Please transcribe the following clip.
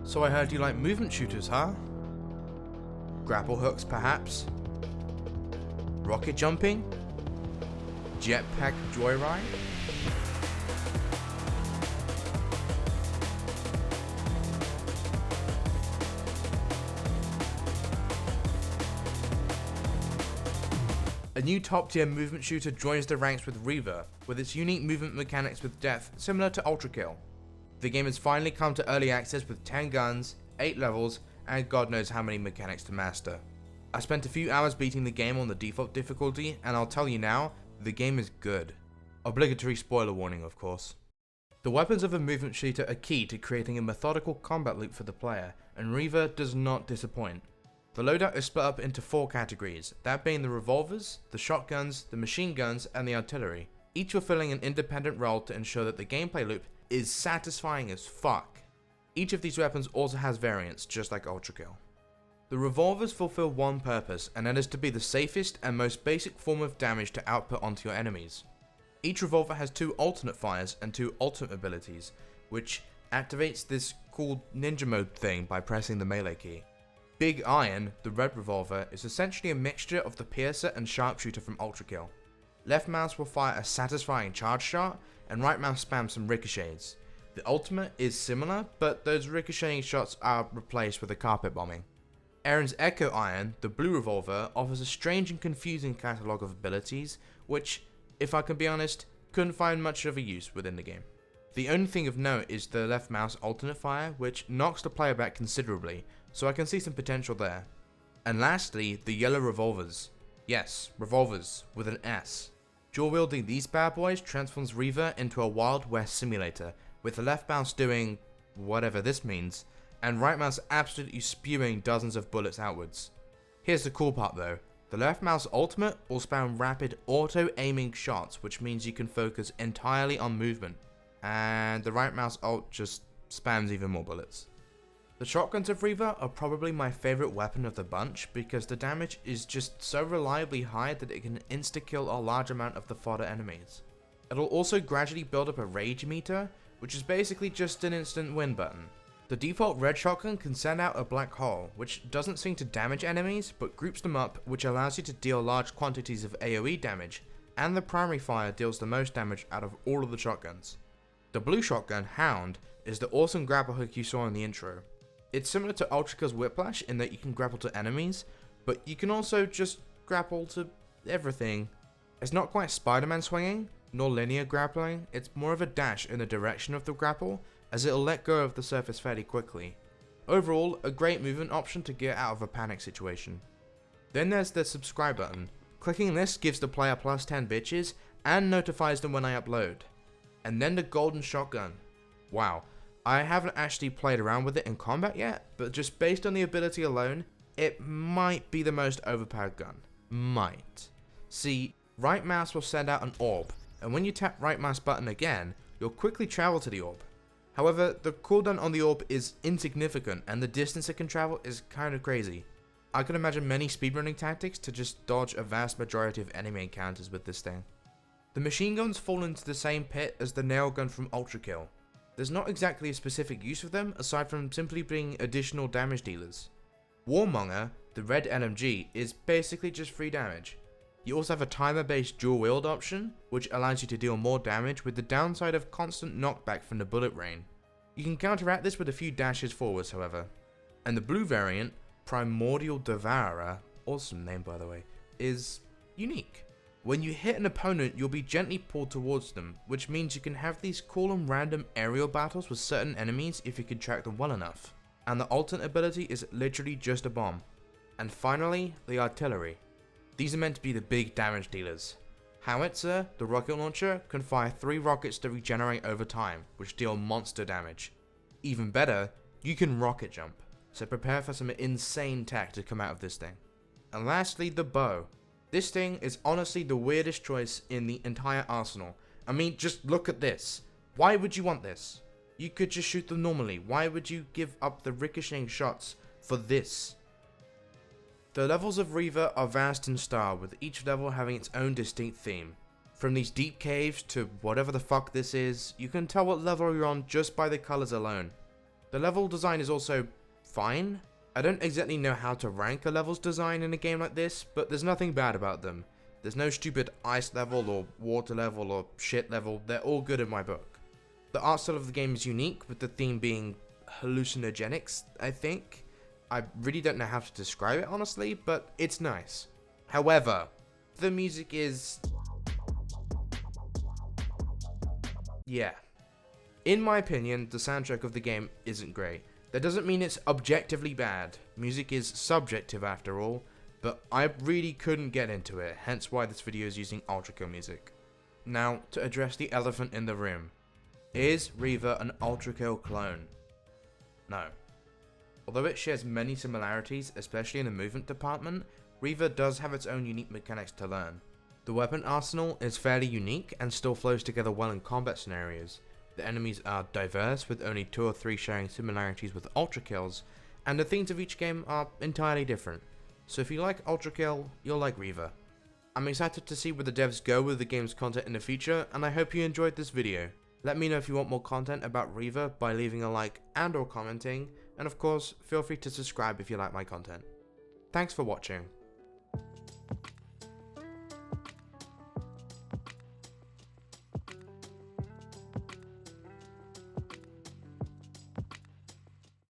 So I heard you like movement shooters, huh? Grapple hooks, perhaps? Rocket jumping? Jetpack joyride? A new top tier movement shooter joins the ranks with REAVER, with its unique movement mechanics with depth similar to ULTRAKILL. The game has finally come to early access with 10 guns, 8 levels, and God knows how many mechanics to master. I spent a few hours beating the game on the default difficulty, and I'll tell you now, the game is good. Obligatory spoiler warning, of course. The weapons of a movement shooter are key to creating a methodical combat loop for the player, and REAVER does not disappoint. The loadout is split up into 4 categories, that being the revolvers, the shotguns, the machine guns, and the artillery, each fulfilling an independent role to ensure that the gameplay loop is satisfying as fuck. Each of these weapons also has variants, just like ULTRAKILL. The revolvers fulfill one purpose, and that is to be the safest and most basic form of damage to output onto your enemies. Each revolver has 2 alternate fires and 2 ultimate abilities, which activates this cool ninja mode thing by pressing the melee key. Big Iron, the red revolver, is essentially a mixture of the piercer and sharpshooter from ULTRAKILL. Left mouse will fire a satisfying charge shot, and right mouse spams some ricochets. The ultimate is similar, but those ricocheting shots are replaced with a carpet bombing. Aaron's Echo Iron, the blue revolver, offers a strange and confusing catalogue of abilities, which, if I can be honest, couldn't find much of a use within the game. The only thing of note is the left mouse alternate fire, which knocks the player back considerably, so I can see some potential there. And lastly, the yellow revolvers. Yes, revolvers, with an S. Dual wielding these bad boys transforms REAVER into a Wild West simulator, with the left mouse doing whatever this means, and right mouse absolutely spewing dozens of bullets outwards. Here's the cool part though, the left mouse ultimate will spam rapid auto aiming shots, which means you can focus entirely on movement, and the right mouse ult just spams even more bullets. The shotguns of REAVER are probably my favourite weapon of the bunch because the damage is just so reliably high that it can insta-kill a large amount of the fodder enemies. It'll also gradually build up a rage meter, which is basically just an instant win button. The default red shotgun can send out a black hole, which doesn't seem to damage enemies but groups them up, which allows you to deal large quantities of AoE damage, and the primary fire deals the most damage out of all of the shotguns. The blue shotgun, Hound, is the awesome grapple hook you saw in the intro. It's similar to ULTRAKILL's Whiplash in that you can grapple to enemies, but you can also just grapple to everything. It's not quite Spider-Man swinging, nor linear grappling, it's more of a dash in the direction of the grapple, as it'll let go of the surface fairly quickly. Overall, a great movement option to get out of a panic situation. Then there's the subscribe button. Clicking this gives the player plus 10 bitches, and notifies them when I upload. And then the golden shotgun. Wow. I haven't actually played around with it in combat yet, but just based on the ability alone, it might be the most overpowered gun. Might. See, right mouse will send out an orb, and when you tap right mouse button again, you'll quickly travel to the orb. However, the cooldown on the orb is insignificant, and the distance it can travel is kinda crazy. I can imagine many speedrunning tactics to just dodge a vast majority of enemy encounters with this thing. The machine guns fall into the same pit as the nail gun from ULTRAKILL. There's not exactly a specific use of them aside from simply being additional damage dealers. Warmonger, the red LMG, is basically just free damage. You also have a timer based dual wield option, which allows you to deal more damage with the downside of constant knockback from the bullet rain. You can counteract this with a few dashes forwards however. And the blue variant, Primordial Devourer, awesome name by the way, is unique. When you hit an opponent, you'll be gently pulled towards them, which means you can have these cool and random aerial battles with certain enemies if you can track them well enough. And the alternate ability is literally just a bomb. And finally, the artillery. These are meant to be the big damage dealers. Howitzer, the rocket launcher, can fire 3 rockets to regenerate over time, which deal monster damage. Even better, you can rocket jump, so prepare for some insane tech to come out of this thing. And lastly, the bow. This thing is honestly the weirdest choice in the entire arsenal. I mean, just look at this. Why would you want this? You could just shoot them normally. Why would you give up the ricocheting shots for this? The levels of REAVER are vast in style, with each level having its own distinct theme. From these deep caves to whatever the fuck this is, you can tell what level you're on just by the colours alone. The level design is also fine. I don't exactly know how to rank a level's design in a game like this, but there's nothing bad about them. There's no stupid ice level or water level or shit level, they're all good in my book. The art style of the game is unique, with the theme being hallucinogenics, I think. I really don't know how to describe it honestly, but it's nice. However, the music is... yeah. In my opinion, the soundtrack of the game isn't great. That doesn't mean it's objectively bad. Music is subjective after all, but I really couldn't get into it, hence why this video is using ULTRAKILL music. Now, to address the elephant in the room. Is REAVER an ULTRAKILL clone? No. Although it shares many similarities, especially in the movement department, REAVER does have its own unique mechanics to learn. The weapon arsenal is fairly unique and still flows together well in combat scenarios. The enemies are diverse, with only 2 or 3 sharing similarities with ULTRAKILLs, and the themes of each game are entirely different. So if you like ULTRAKILL, you'll like REAVER. I'm excited to see where the devs go with the game's content in the future, and I hope you enjoyed this video. Let me know if you want more content about REAVER by leaving a like and or commenting, and of course, feel free to subscribe if you like my content. Thanks for watching.